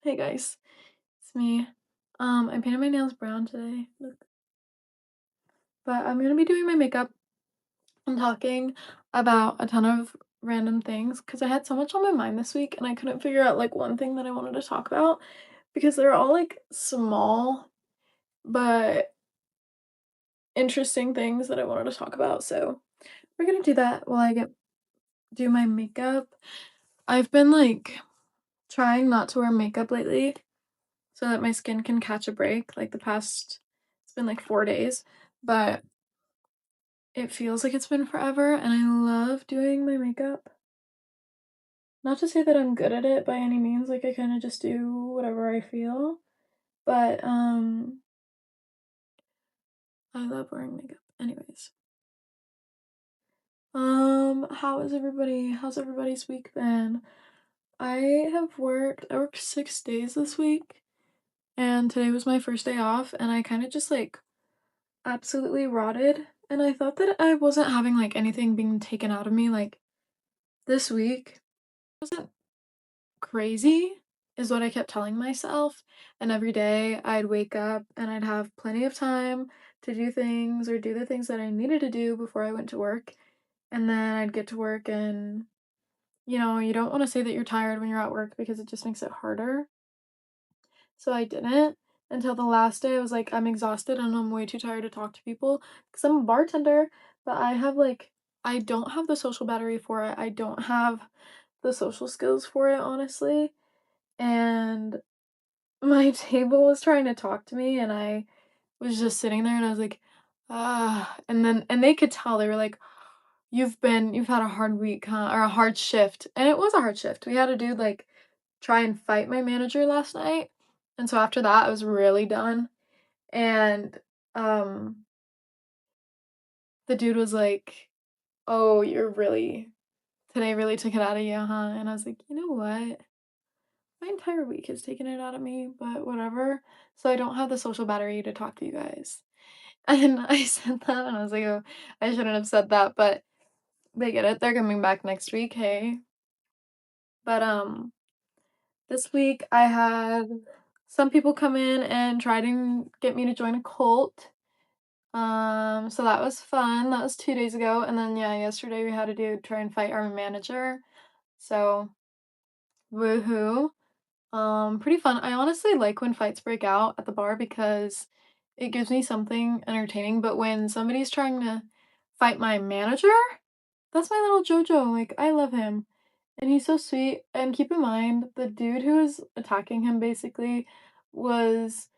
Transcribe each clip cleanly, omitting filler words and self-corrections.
Hey guys, it's me. I painted my nails brown today. Look. But I'm gonna be doing my makeup and talking about a ton of random things because I had so much on my mind this week and I couldn't figure out like one thing that I wanted to talk about because they're all like small but interesting things that I wanted to talk about. So we're gonna do that while I do my makeup. I've been like trying not to wear makeup lately so that my skin can catch a break. Like it's been like 4 days, but it feels like it's been forever, and I love doing my makeup. Not to say that I'm good at it by any means, like, I kinda just do whatever I feel, but, I love wearing makeup. Anyways, how's everybody's week been? I worked 6 days this week, and today was my first day off, and I kinda just, like, absolutely rotted, and I thought that I wasn't having, like, anything being taken out of me, like, this week wasn't crazy is what I kept telling myself, and every day I'd wake up and I'd have plenty of time to do things or do the things that I needed to do before I went to work, and then I'd get to work and, you don't wanna say that you're tired when you're at work because it just makes it harder, so I didn't until the last day. I was like, "I'm exhausted and I'm way too tired to talk to people because 'cause I'm a bartender, but I don't have the social battery for it, I don't have the social skills for it, honestly, and my table was trying to talk to me, and I was just sitting there, and I was like, "Ah," and they could tell, they were like, You've had a hard week, huh, or a hard shift," and it was a hard shift. We had a dude, like, try and fight my manager last night, and so after that, I was really done, and, um, the dude was like, "Oh, today really took it out of you, huh?" And I was like, "You know what? My entire week has taken it out of me, but whatever. So I don't have the social battery to talk to you guys." And I said that and I was like, "Oh, I shouldn't have said that," but they get it. They're coming back next week, hey. But this week I had some people come in and try to get me to join a cult. So that was fun. That was 2 days ago. And then yeah, yesterday we had to try and fight our manager. So woohoo. Pretty fun. I honestly like when fights break out at the bar because it gives me something entertaining, but when somebody's trying to fight my manager, that's my little JoJo. Like, I love him. And he's so sweet. And keep in mind, the dude who was attacking him basically was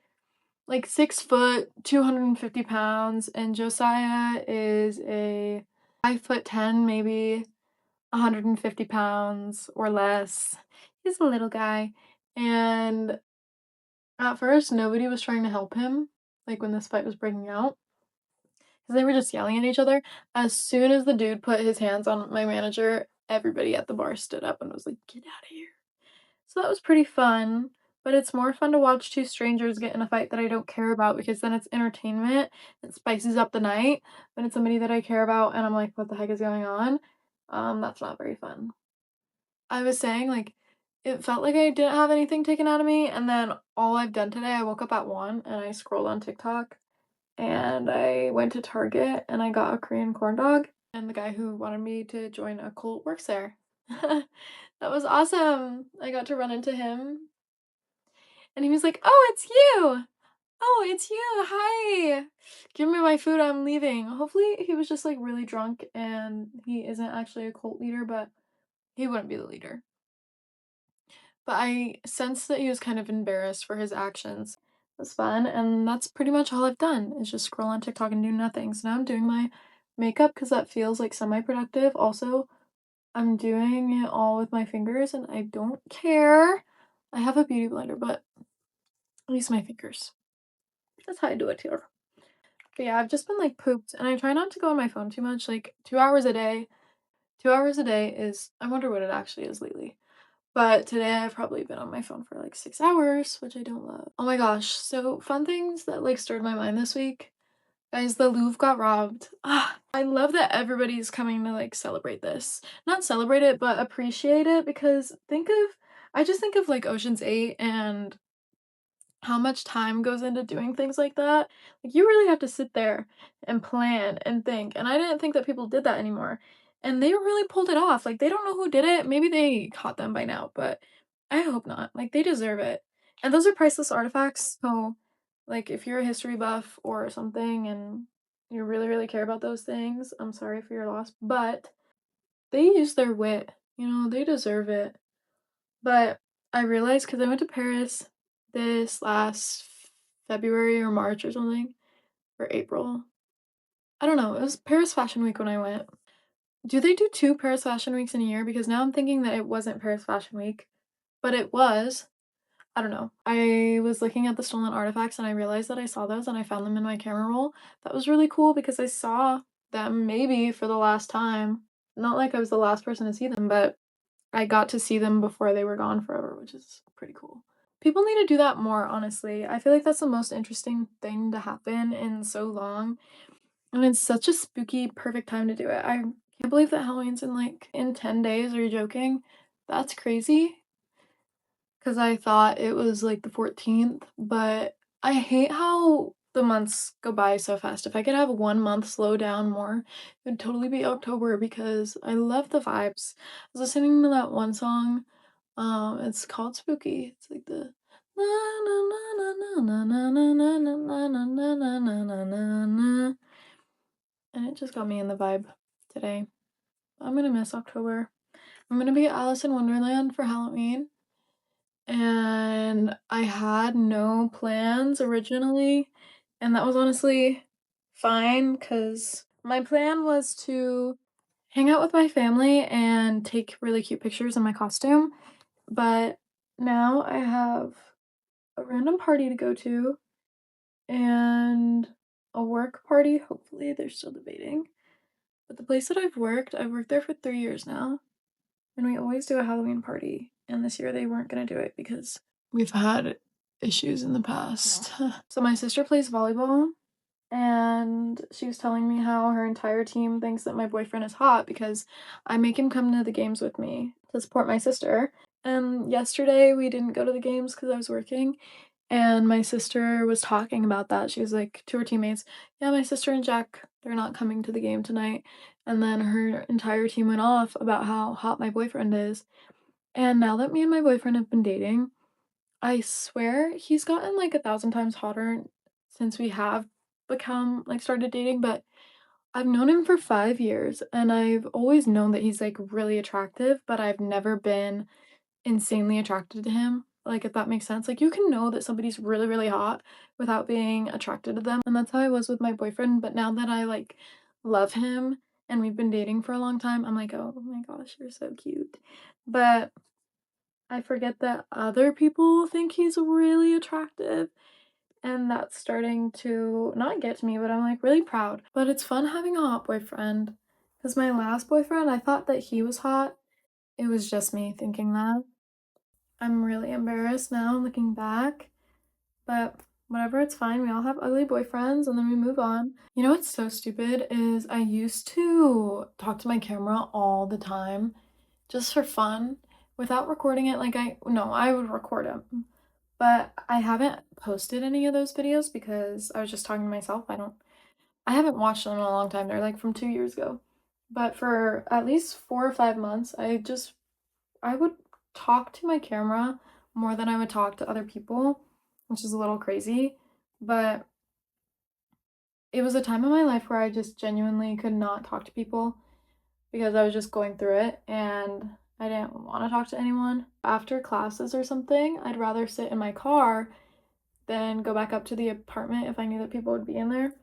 like 6 foot, 250 pounds, and Josiah is a 5 foot 10, maybe 150 pounds or less. He's a little guy. And at first, nobody was trying to help him, like, when this fight was breaking out, because they were just yelling at each other. As soon as the dude put his hands on my manager, everybody at the bar stood up and was like, "Get out of here." So that was pretty fun, but it's more fun to watch 2 strangers get in a fight that I don't care about because then it's entertainment, it spices up the night. When it's somebody that I care about and I'm like, "What the heck is going on?" That's not very fun. I was saying, like, it felt like I didn't have anything taken out of me, and then all I've done today, I woke up at 1 and I scrolled on TikTok, and I went to Target and I got a Korean corn dog, and the guy who wanted me to join a cult works there. That was awesome. I got to run into him, and he was like, "Oh, it's you! Oh, it's you! Hi! Give me my food, I'm leaving." Hopefully, he was just, like, really drunk and he isn't actually a cult leader, but he wouldn't be the leader. But I sensed that he was kind of embarrassed for his actions. It was fun, and that's pretty much all I've done is just scroll on TikTok and do nothing. So now I'm doing my makeup because that feels like semi-productive. Also, I'm doing it all with my fingers and I don't care. I have a beauty blender, but I use my fingers. That's how I do it here. But yeah, I've just been like pooped and I try not to go on my phone too much, like 2 hours a day. 2 hours a day is, I wonder what it actually is lately. But today I've probably been on my phone for like 6 hours, which I don't love. Oh my gosh, so fun things that like stirred my mind this week. Guys, the Louvre got robbed. Ah, I love that everybody's coming to like celebrate this. Not celebrate it, but appreciate it because think of I just think of, like, Ocean's 8 and how much time goes into doing things like that. Like, you really have to sit there and plan and think, and I didn't think that people did that anymore, and they really pulled it off. Like, they don't know who did it, maybe they caught them by now, but I hope not. Like, they deserve it, and those are priceless artifacts, so, like, if you're a history buff or something and you really, really care about those things, I'm sorry for your loss, but they use their wit, they deserve it. But I realized because I went to Paris this last February or March or something, or April. I don't know, it was Paris Fashion Week when I went. Do they do 2 Paris Fashion Weeks in a year? Because now I'm thinking that it wasn't Paris Fashion Week, but it was. I don't know. I was looking at the stolen artifacts and I realized that I saw those and I found them in my camera roll. That was really cool because I saw them maybe for the last time. Not like I was the last person to see them, but I got to see them before they were gone forever, which is pretty cool. People need to do that more, honestly. I feel like that's the most interesting thing to happen in so long, and it's such a spooky, perfect time to do it. I can't believe that Halloween's in 10 days. Are you joking? That's crazy. Because I thought it was, like, the 14th, but I hate how the months go by so fast. If I could have 1 month slow down more, it would totally be October because I love the vibes. I was listening to that one song, it's called Spooky. It's like the na na na na na na na na na na na na na na na na na, and it just got me in the vibe today. I'm gonna miss October. I'm gonna be at Alice in Wonderland for Halloween. And I had no plans originally, and that was honestly fine because my plan was to hang out with my family and take really cute pictures in my costume, but now I have a random party to go to and a work party. Hopefully, they're still debating. But the place that I've worked there for 3 years now, and we always do a Halloween party, and this year they weren't gonna do it because we've had issues in the past. So my sister plays volleyball, and she was telling me how her entire team thinks that my boyfriend is hot because I make him come to the games with me to support my sister. And yesterday we didn't go to the games because I was working, and my sister was talking about that. She was like to her teammates, "Yeah, my sister and Jack, they're not coming to the game tonight." And then her entire team went off about how hot my boyfriend is. And now that me and my boyfriend have been dating, I swear he's gotten like 1,000 times hotter since we have become like started dating, but I've known him for 5 years and I've always known that he's like really attractive, but I've never been insanely attracted to him, like, if that makes sense. Like, you can know that somebody's really, really hot without being attracted to them, and that's how I was with my boyfriend, but now that I, like, love him and we've been dating for a long time, I'm like, "Oh my gosh, you're so cute." But I forget that other people think he's really attractive, and that's starting to not get to me, but I'm, like, really proud. But it's fun having a hot boyfriend, because my last boyfriend, I thought that he was hot. It was just me thinking that. I'm really embarrassed now looking back, but whatever, it's fine. We all have ugly boyfriends and then we move on. You know what's so stupid is I used to talk to my camera all the time just for fun without recording it. Like, no, I would record them, but I haven't posted any of those videos because I was just talking to myself. I haven't watched them in a long time. They're like from 2 years ago. But for at least 4 or 5 months, I would talk to my camera more than I would talk to other people, which is a little crazy, but it was a time in my life where I just genuinely could not talk to people because I was just going through it and I didn't want to talk to anyone. After classes or something, I'd rather sit in my car than go back up to the apartment if I knew that people would be in there.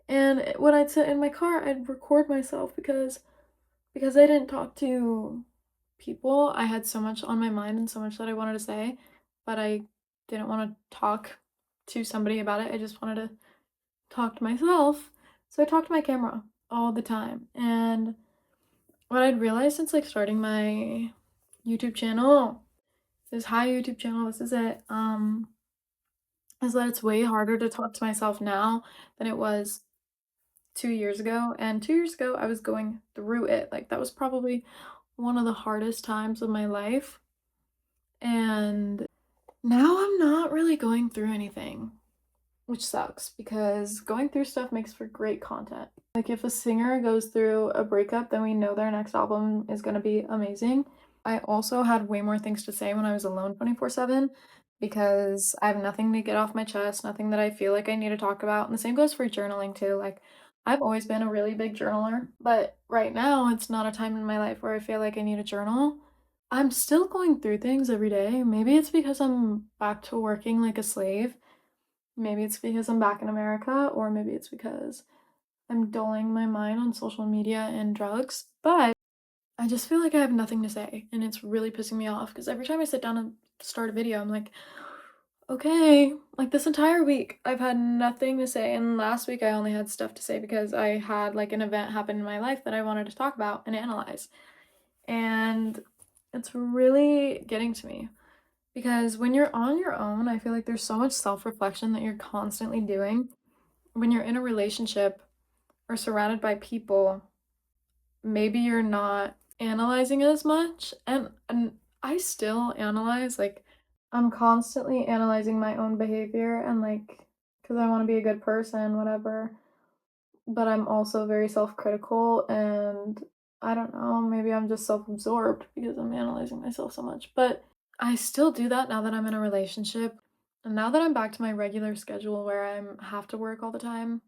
And when I'd sit in my car, I'd record myself because I didn't talk to people. I had so much on my mind and so much that I wanted to say, but I didn't want to talk to somebody about it. I just wanted to talk to myself. So I talked to my camera all the time. And what I'd realized since like starting my YouTube channel, this hi YouTube channel, this is it, is that it's way harder to talk to myself now than it was 2 years ago. And 2 years ago, I was going through it. Like, that was probably one of the hardest times of my life. Now I'm not really going through anything, which sucks because going through stuff makes for great content. Like if a singer goes through a breakup, then we know their next album is going to be amazing. I also had way more things to say when I was alone 24/7 because I have nothing to get off my chest, nothing that I feel like I need to talk about. And the same goes for journaling too. Like I've always been a really big journaler, but right now it's not a time in my life where I feel like I need a journal. I'm still going through things every day. Maybe it's because I'm back to working like a slave. Maybe it's because I'm back in America, or maybe it's because I'm dulling my mind on social media and drugs. But I just feel like I have nothing to say, and it's really pissing me off because every time I sit down and start a video, I'm like, okay, like this entire week, I've had nothing to say. And last week, I only had stuff to say because I had like an event happen in my life that I wanted to talk about and analyze. And it's really getting to me because when you're on your own, I feel like there's so much self reflection that you're constantly doing. When you're in a relationship or surrounded by people, maybe you're not analyzing it as much. And I still analyze, like I'm constantly analyzing my own behavior and like because I want to be a good person, whatever. But I'm also very self-critical and I don't know, maybe I'm just self-absorbed because I'm analyzing myself so much. But I still do that now that I'm in a relationship. And now that I'm back to my regular schedule where I have to work all the time,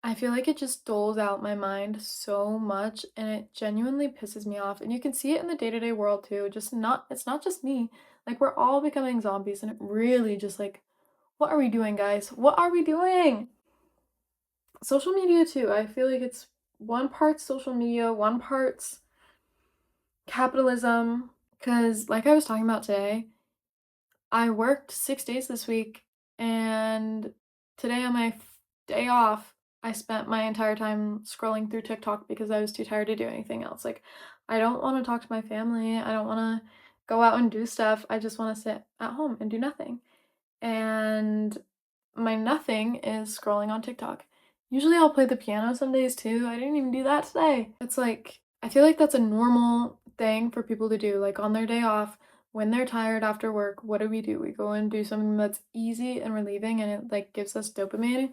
I feel like it just doles out my mind so much and it genuinely pisses me off. And you can see it in the day-to-day world too. Just not it's not just me. Like we're all becoming zombies and it really just like what are we doing, guys? What are we doing? Social media too. I feel like it's one part social media, one part's capitalism. Cause like I was talking about today, I worked 6 days this week, and today on my day off, I spent my entire time scrolling through TikTok because I was too tired to do anything else. Like, I don't want to talk to my family. I don't want to go out and do stuff. I just want to sit at home and do nothing. And my nothing is scrolling on TikTok. Usually I'll play the piano some days too. I didn't even do that today. It's like, I feel like that's a normal thing for people to do. Like on their day off, when they're tired after work, what do? We go and do something that's easy and relieving and it like gives us dopamine.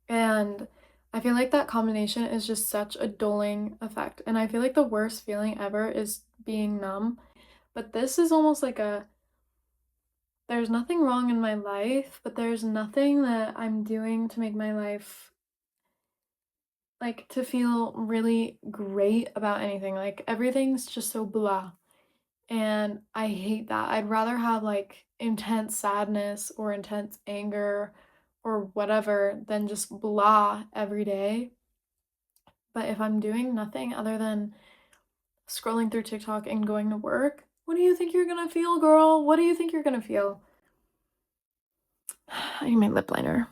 And I feel like that combination is just such a dulling effect. And I feel like the worst feeling ever is being numb. But this is almost like a there's nothing wrong in my life, but there's nothing that I'm doing to make my life like to feel really great about anything. Like everything's just so blah. And I hate that. I'd rather have like intense sadness or intense anger or whatever than just blah every day. But if I'm doing nothing other than scrolling through TikTok and going to work, what do you think you're gonna feel, girl? What do you think you're gonna feel? I need my lip liner.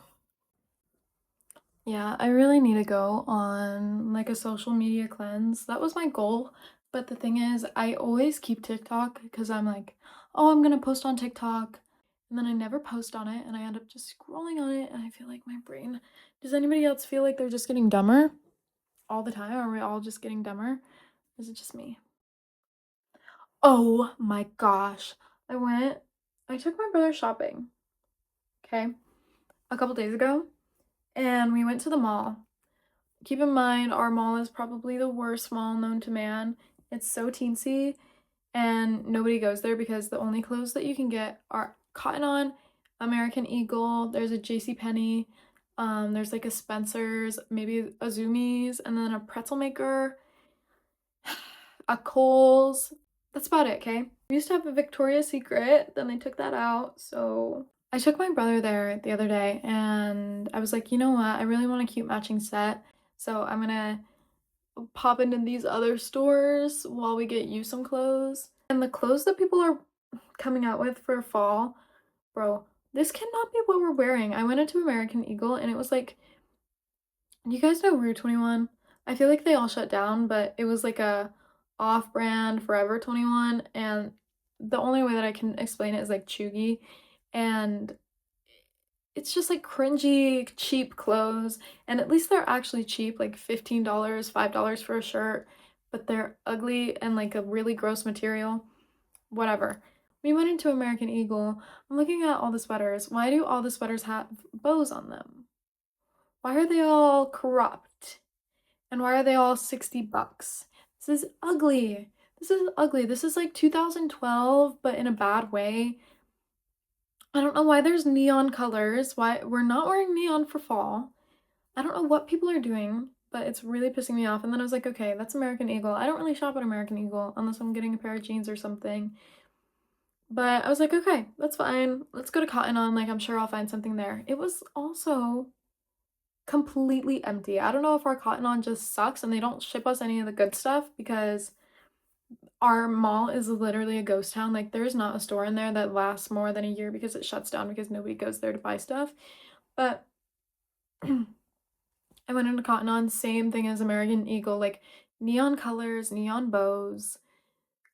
Yeah, I really need to go on like a social media cleanse. That was my goal. But the thing is, I always keep TikTok because I'm like, oh, I'm gonna post on TikTok. And then I never post on it and I end up just scrolling on it and I feel like my brain. Does anybody else feel like they're just getting dumber all the time? Are we all just getting dumber? Or is it just me? Oh my gosh. I took my brother shopping, okay, a couple days ago, and we went to the mall. Keep in mind, our mall is probably the worst mall known to man. It's so teensy, and nobody goes there because the only clothes that you can get are Cotton On, American Eagle, there's a JCPenney, there's like a Spencer's, maybe a Zumiez, and then a pretzel maker, a Kohl's. That's about it, okay? We used to have a Victoria's Secret, then they took that out, so I took my brother there the other day and I was like, you know what? I really want a cute matching set. So I'm gonna pop into these other stores while we get you some clothes. And the clothes that people are coming out with for fall, bro, this cannot be what we're wearing. I went into American Eagle and it was like, you guys know Rue 21? I feel like they all shut down, but it was like a off-brand Forever 21 and the only way that I can explain it is like chuggy and it's just like cringy, cheap clothes. And at least they're actually cheap, like $15, $5 for a shirt, but they're ugly and like a really gross material. whatever. We went into American Eagle. I'm looking at all the sweaters. Why do all the sweaters have bows on them? Why are they all corrupt? And why are they all $60? This is ugly. This is ugly. This is like 2012, but in a bad way. I don't know why there's neon colors. Why we're not wearing neon for fall. I don't know what people are doing, but it's really pissing me off. And then I was like, okay, that's American Eagle. I don't really shop at American Eagle unless I'm getting a pair of jeans or something. But I was like, okay, that's fine. Let's go to Cotton On. Like, I'm sure I'll find something there. It was also completely empty. I don't know if our Cotton On just sucks and they don't ship us any of the good stuff because our mall is literally a ghost town. Like, there's not a store in there that lasts more than a year because it shuts down because nobody goes there to buy stuff. But I went into Cotton On, same thing as American Eagle, like neon colors, neon bows,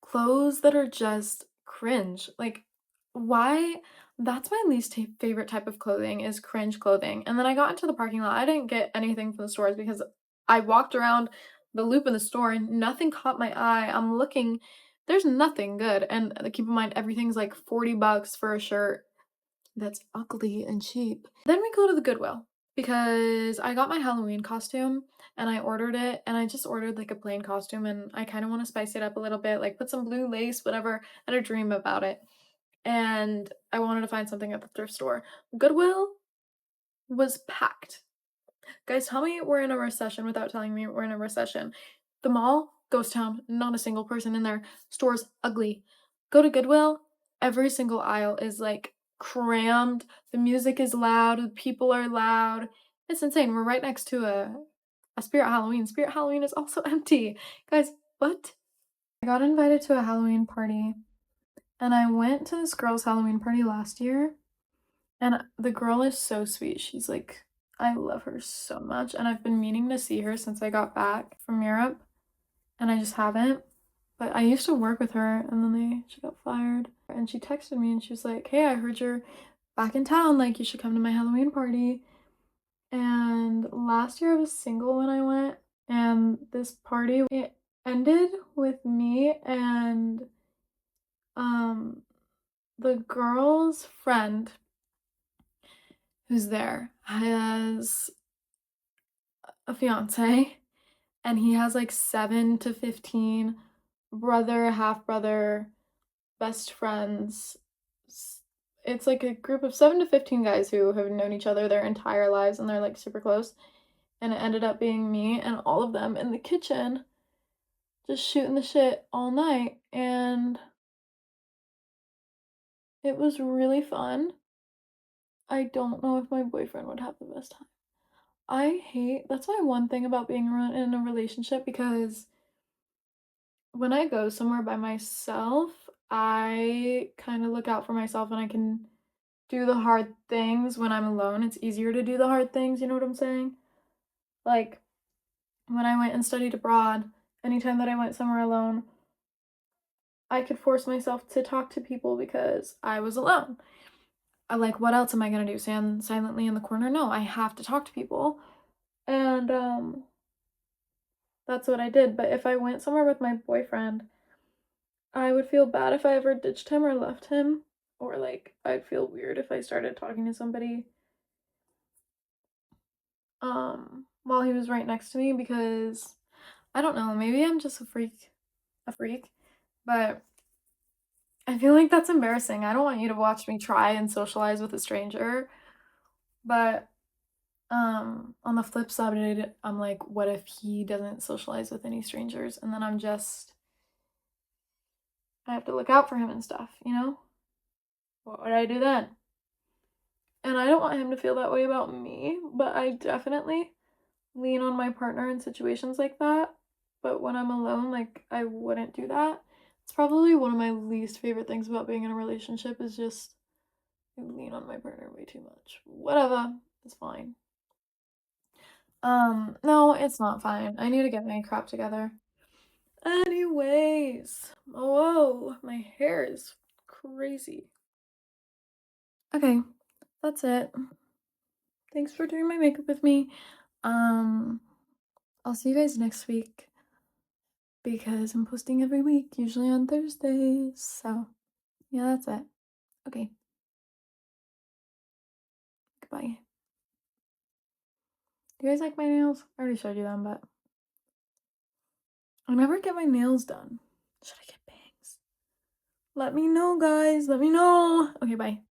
clothes that are just cringe. Like, why? That's my least favorite type of clothing is cringe clothing. And then I got into the parking lot. I didn't get anything from the stores because I walked around the loop in the store and nothing caught my eye. I'm looking, there's nothing good. And keep in mind, everything's like $40 for a shirt that's ugly and cheap. Then we go to the Goodwill because I got my Halloween costume and I ordered it and I just ordered like a plain costume and I kind of want to spice it up a little bit, like put some blue lace, whatever. I had a dream about it. And I wanted to find something at the thrift store. Goodwill was packed. Guys, tell me we're in a recession without telling me we're in a recession. The mall, ghost town, not a single person in there. Stores, ugly. Go to Goodwill, every single aisle is like crammed. The music is loud, the people are loud. It's insane. We're right next to a Spirit Halloween. Spirit Halloween is also empty. Guys, what? I got invited to a Halloween party and I went to this girl's Halloween party last year. And the girl is so sweet. She's like, I love her so much. And I've been meaning to see her since I got back from Europe. And I just haven't. But I used to work with her and then she got fired. And she texted me and she was like, hey, I heard you're back in town. Like, you should come to my Halloween party. And last year I was single when I went. And this party, it ended with me and the girl's friend who's there has a fiance and he has like 7 to 15 brother, half brother, best friends. It's like a group of 7 to 15 guys who have known each other their entire lives and they're like super close. And it ended up being me and all of them in the kitchen just shooting the shit all night. And it was really fun. I don't know if my boyfriend would have the best time. That's my one thing about being in a relationship because when I go somewhere by myself, I kind of look out for myself and I can do the hard things when I'm alone. It's easier to do the hard things, you know what I'm saying? Like when I went and studied abroad, anytime that I went somewhere alone, I could force myself to talk to people because I was alone. I like, what else am I gonna do? Stand silently in the corner? No, I have to talk to people. And that's what I did. But if I went somewhere with my boyfriend, I would feel bad if I ever ditched him or left him. Or like I'd feel weird if I started talking to somebody while he was right next to me because I don't know, maybe I'm just a freak, but I feel like that's embarrassing. I don't want you to watch me try and socialize with a stranger, but on the flip side, I'm like, what if he doesn't socialize with any strangers and then I have to look out for him and stuff, you know? What would I do then? And I don't want him to feel that way about me, but I definitely lean on my partner in situations like that. But when I'm alone, like, I wouldn't do that. It's probably one of my least favorite things about being in a relationship is just I lean on my partner way too much. Whatever, it's fine. No, it's not fine. I need to get my crap together. Anyways, whoa, my hair is crazy. Okay, that's it. Thanks for doing my makeup with me. Um, I'll see you guys next week. because I'm posting every week, usually on Thursdays. So, yeah, that's it. Okay, goodbye. Do you guys like my nails? I already showed you them, but I never get my nails done. Should I get bangs? Let me know, guys. Let me know. Okay, bye.